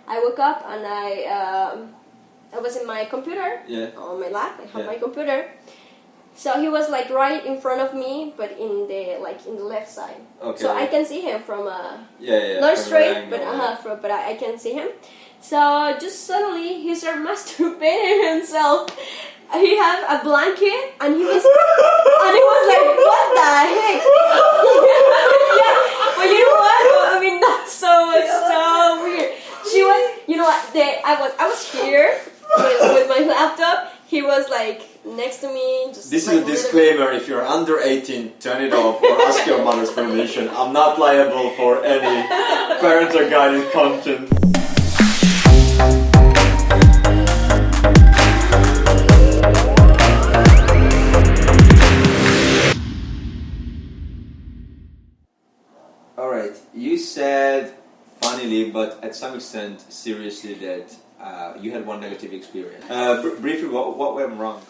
I woke up and I was in my computer on my lap. I had my computer. So he was like right in front of me, but in the left side. Okay. So I can see him from not straight, but I can see him. So just suddenly he started masturbating himself. He had a blanket and he was like, what the heck? Yeah, but you know what? I mean, that's so weird. She was, you know what? I was here with my laptop. He was like next to me. Just this is a disclaimer. If you're under 18, turn it off or ask your mother's permission. I'm not liable for any parental guided content. Alright, you said funnily, but at some extent seriously, that you had one negative experience. Briefly, what went wrong?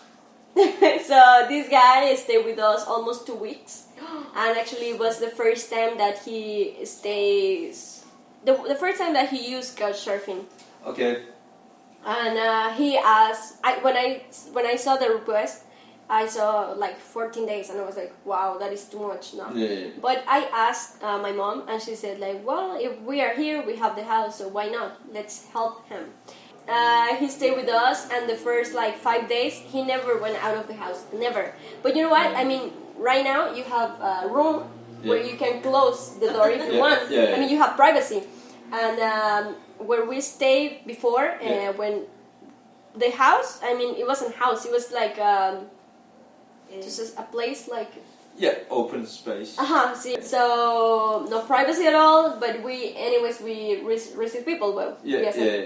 So this guy stayed with us almost 2 weeks, and actually it was the first time that he stays. The first time that he used Couchsurfing. Okay. And he asked. When I saw the request, I saw like 14 days, and I was like, wow, that is too much now. Yeah. But I asked my mom, and she said like, well, if we are here, we have the house, so why not? Let's help him. He stayed with us, and the first like 5 days, he never went out of the house, never. But you know what? I mean, right now you have a room where you can close the door if you want. I mean, you have privacy. And where we stayed before, when the house, I mean, it wasn't a house, it was like just a place like... Yeah, open space. See, so no privacy at all, but we receive people. Well,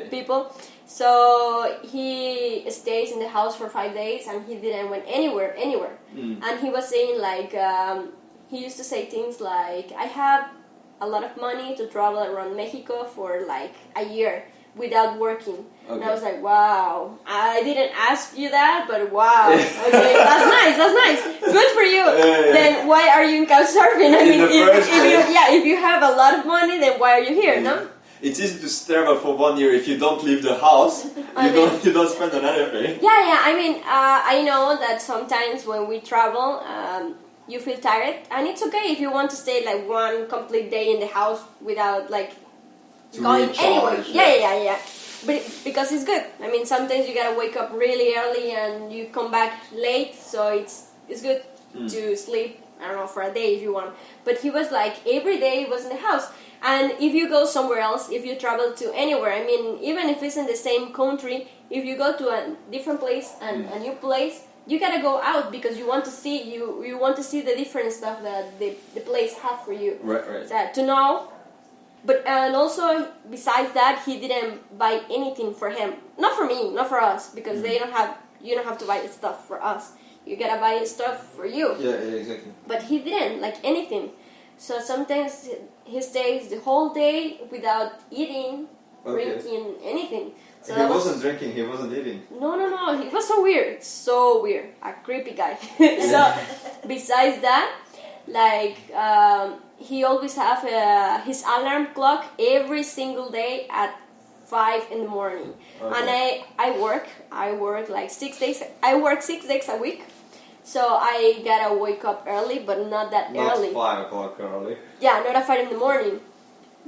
people. So he stays in the house for 5 days, and he didn't went anywhere. And he was saying like, he used to say things like, I have a lot of money to travel around Mexico for like a year without working. Okay. And I was like, wow, I didn't ask you that, but wow, okay, that's nice, good for you. Then why are you in Couchsurfing? I mean, if you have a lot of money, then why are you here, no? It's easy to travel for 1 year if you don't leave the house, you don't spend on anything. Yeah, I mean, I know that sometimes when we travel, you feel tired, and it's okay if you want to stay like one complete day in the house without like going anywhere. Yeah. But because it's good. I mean, sometimes you gotta wake up really early and you come back late, so it's good to sleep, I don't know, for a day if you want. But he was like, every day he was in the house. And if you go somewhere else, if you travel to anywhere, I mean, even if it's in the same country, if you go to a different place and a new place, you gotta go out because you want to see you want to see the different stuff that the place has for you. Right. So, to know. But and also besides that, he didn't buy anything for him. Not for me, not for us, because you don't have to buy stuff for us. You gotta buy stuff for you. Yeah, exactly. But he didn't like anything. So sometimes he stays the whole day without eating, drinking, anything. So he wasn't drinking, he wasn't eating. No. He was so weird. A creepy guy. So besides that, like he always have his alarm clock every single day at 5 in the morning. Okay. And I work like 6 days. I work 6 days a week. So I gotta wake up early, but not that early. Not 5 o'clock early. Yeah, not at 5 in the morning.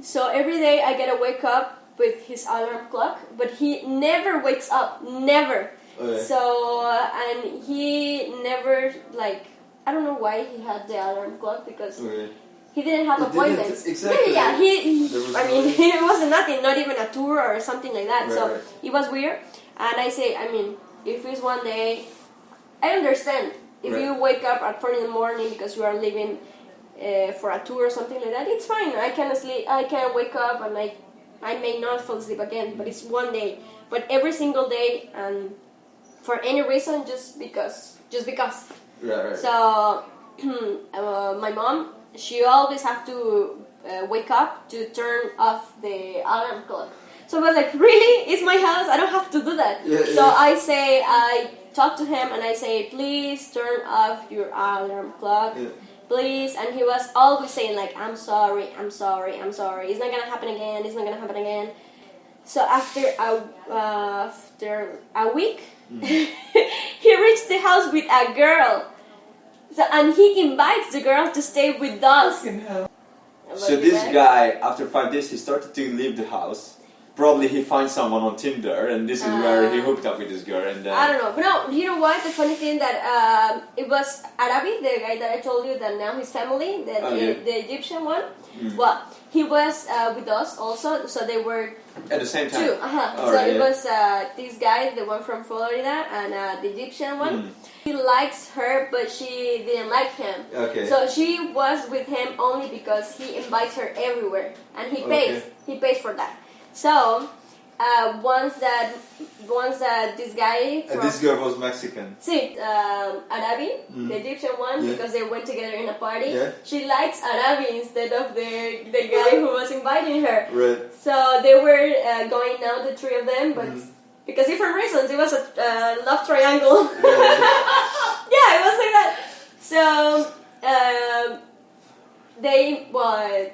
So every day I gotta wake up with his alarm clock, but he never wakes up, never. Okay. So and he never like, I don't know why he had the alarm clock, because he didn't have appointments. Exactly. Yeah. It wasn't nothing, not even a tour or something like that. So it was weird. And I say, I mean, if it's one day, I understand. If you wake up at 4 in the morning because you are leaving for a tour or something like that, it's fine. I can sleep. I can wake up and I may not fall asleep again. But it's one day. But every single day, and for any reason, just because. Right. So my mom, she always have to wake up to turn off the alarm clock. So I was like, really? It's my house. I don't have to do that. So I talk to him and I say, please turn off your alarm clock, please. And he was always saying like, I'm sorry. It's not gonna happen again. So after a week, he reached the house with a girl. So, and he invites the girl to stay with us. So this guy, after 5 days, he started to leave the house. Probably he finds someone on Tinder, and this is where he hooked up with this girl. And I don't know, but no, you know what? The funny thing that it was Arabi, the guy that I told you that now his family, the Egyptian one. Well, he was with us also, so they were at the same time. Two. So it was this guy, the one from Florida, and the Egyptian one. He likes her, but she didn't like him. Okay. So she was with him only because he invites her everywhere, and he pays. He pays for that. So once that this guy from this girl was Mexican. See, Arabi, the Egyptian one, because they went together in a party. Yeah. She likes Arabi instead of the guy who was inviting her. Right. So they were going out, the three of them, but because different reasons. It was a love triangle. Yeah, it was like that. So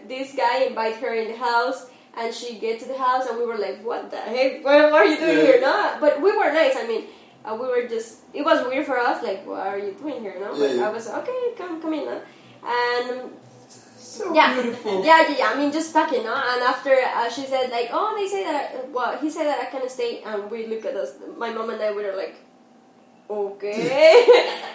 this guy invited her in the house. And she get to the house, and we were like, "What the heck? What are you doing here?" No, but we were nice. I mean, we were just. It was weird for us. Like, what are you doing here? No, but I was okay. Come in. No? And so beautiful. Yeah. I mean, just talking. No, and after she said like, "Oh, they say that." Well, he said that I can stay, and we look at us. My mom and I were like, "Okay."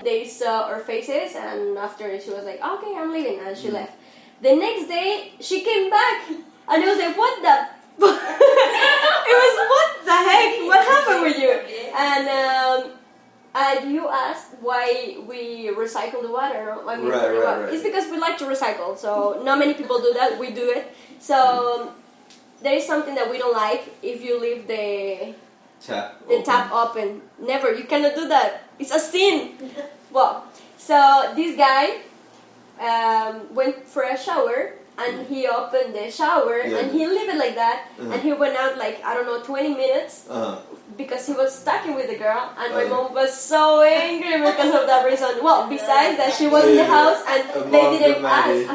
They saw our faces, and after she was like, "Okay, I'm leaving," and she left. The next day, she came back. And it was like, what the? It was, what the heck? What happened with you? And you asked why we recycle the water. I mean, right. It's because we like to recycle. So not many people do that. We do it. So there is something that we don't like if you leave the tap open. Never. You cannot do that. It's a sin. Well, so this guy went for a shower. And he opened the shower, and he left it like that, and he went out like, I don't know, 20 minutes, because he was talking with the girl, and my mom was so angry because of that reason. Well, besides that she was in the house, and they didn't ask,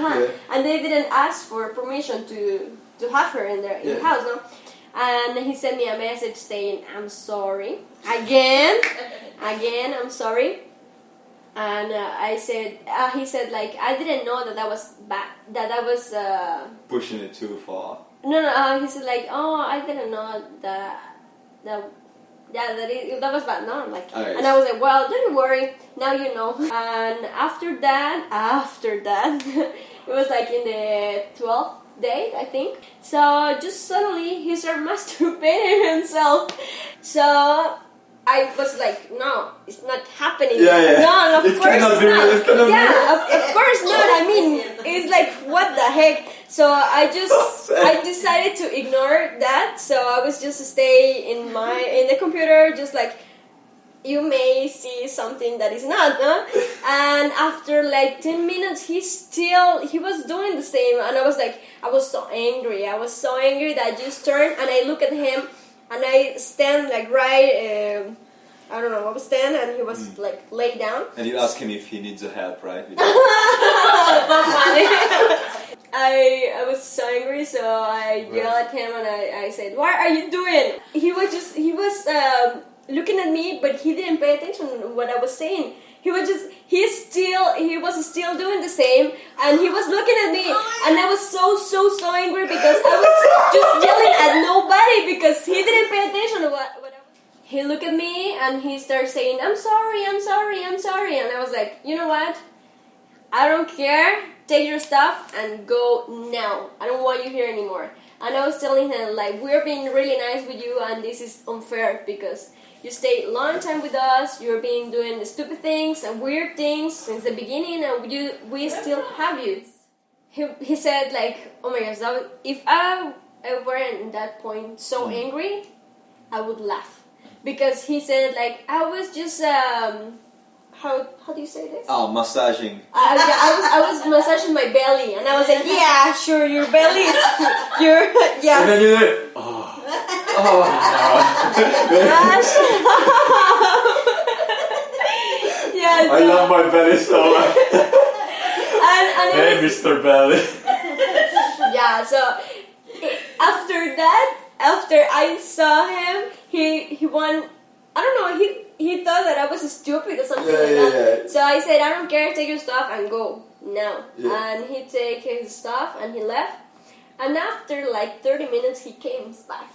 and they didn't ask for permission to have her in the house, no? And he sent me a message saying, "I'm sorry, again, I'm sorry." And I said, he said like, I didn't know that was bad, that was pushing it too far. No, he said like, oh, I didn't know that was bad. No, like, and I was like, well, don't you worry, now you know. And after that, it was like in the 12th date, I think. So just suddenly he started masturbating himself. So I was like, no, it's not happening. No, of course it's not. Of course not. I mean, it's like, what the heck? So I decided to ignore that. So I was just stay in the computer, just like, you may see something that is not, no? And after like 10 minutes, he was doing the same. And I was like, I was so angry that I just turned and I look at him. And I stand like I don't know, I was stand and he was like lay down. And you ask him if he needs a help, right? I was so angry, so I yelled at him and I said, "What are you doing?" He was looking at me, but he didn't pay attention to what I was saying. He was still doing the same, and he was looking at me, and I was so angry because I was just yelling at nobody because he didn't pay attention to what I was. He looked at me and he started saying, I'm sorry, and I was like, you know what? I don't care. Take your stuff and go now. I don't want you here anymore. And I was telling him like, we're being really nice with you, and this is unfair because you stayed a long time with us. You're being doing stupid things and weird things since the beginning, and we still have you. He said like, oh my gosh, if I weren't at that point so angry, I would laugh, because he said like, I was just how do you say this? Oh, massaging. I was massaging my belly, and I was like, yeah, sure, your belly is yeah. And then you did, Yeah, I love my belly so much. and hey, Mr. Belly. Yeah, so after after I saw him, he won. I don't know. He thought that I was stupid or something like that. Yeah. So I said, I don't care. Take your stuff and go now. Yeah. And he take his stuff and he left. And after like 30 minutes, he came back,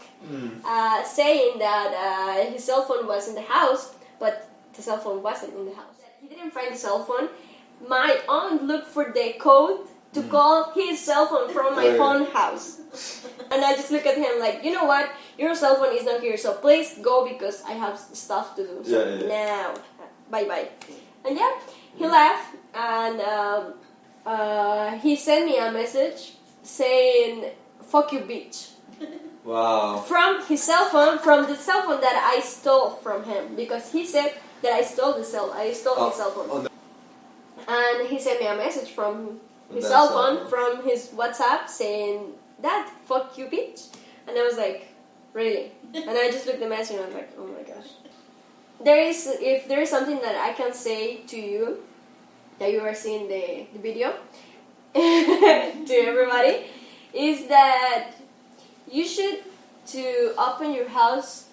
saying that his cell phone was in the house, but the cell phone wasn't in the house. He didn't find the cell phone. My aunt looked for the code to call his cell phone from my phone house. And I just look at him like, you know what? Your cell phone is not here, so please go because I have stuff to do. So now, bye-bye. And yeah, he left and he sent me a message saying, fuck you, bitch. Wow. From his cell phone, from the cell phone that I stole from him. Because he said that I stole his cell phone. And he sent me a message from his cell phone, from his WhatsApp, saying, Dad, fuck you, bitch. And I was like, really? And I just looked at the message and I was like, oh my gosh. If there is something that I can say to you, that you are seeing the video, to everybody, is that you should to open your house,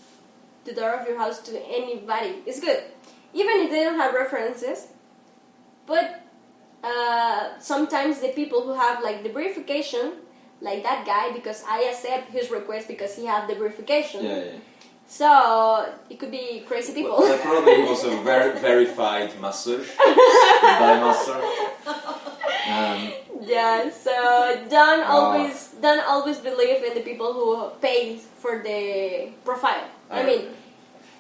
the door of your house to anybody. It's good. Even if they don't have references, but sometimes the people who have like the verification, like that guy, because I accept his request because he have the verification. Yeah. So it could be crazy people. Well, probably he was a verified massage by master. Yeah. So don't always believe in the people who pay for the profile. I mean.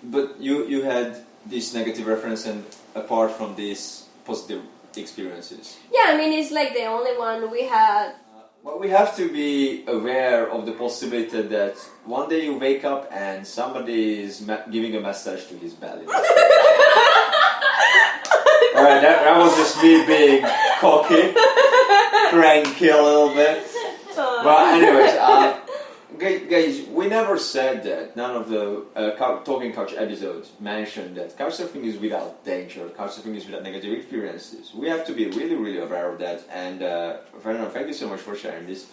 But you had this negative reference, and apart from these positive experiences. Yeah, I mean it's like the only one we had. Well, we have to be aware of the possibility that one day you wake up and somebody is giving a massage to his belly. Alright, that was just me being cocky, cranky a little bit. But anyways, guys, we never said that. None of the Talking Couch episodes mentioned that Couchsurfing is without danger, Couchsurfing is without negative experiences. We have to be really, really aware of that. And Fernanda, thank you so much for sharing this.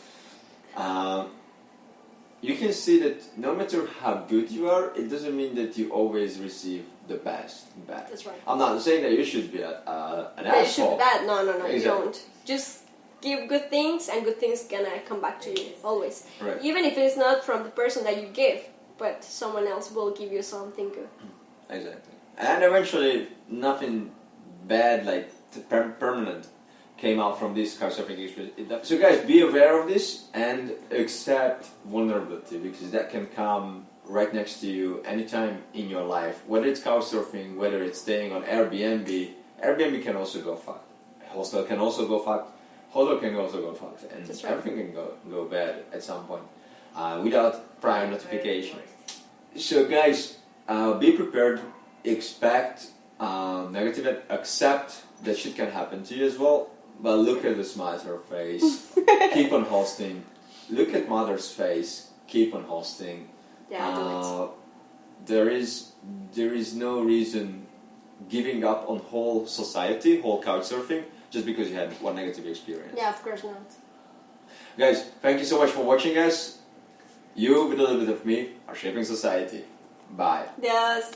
You can see that no matter how good you are, it doesn't mean that you always receive the best back. That's right. I'm not saying that you should be an asshole. You should be bad. No, Exactly. You don't. Just give good things and good things gonna come back to you always. Right. Even if it's not from the person that you give, but someone else will give you something good. Exactly. And eventually nothing bad, like permanent, came out from this couchsurfing experience. So guys, be aware of this and accept vulnerability, because that can come right next to you anytime in your life. Whether it's couchsurfing, whether it's staying on Airbnb. Airbnb can also go fucked. Hostel can also go fucked. Hotel can also go fucked. And everything can go bad at some point without prior notification. So guys, be prepared, expect negative, accept that shit can happen to you as well, but look at the smile on her face, keep on hosting, look at mother's face, keep on hosting. Yeah, there is no reason giving up on whole society, whole couchsurfing, just because you had one negative experience. Yeah, of course not. Guys, thank you so much for watching us. You, with a little bit of me, are shaping society. Bye. Yes.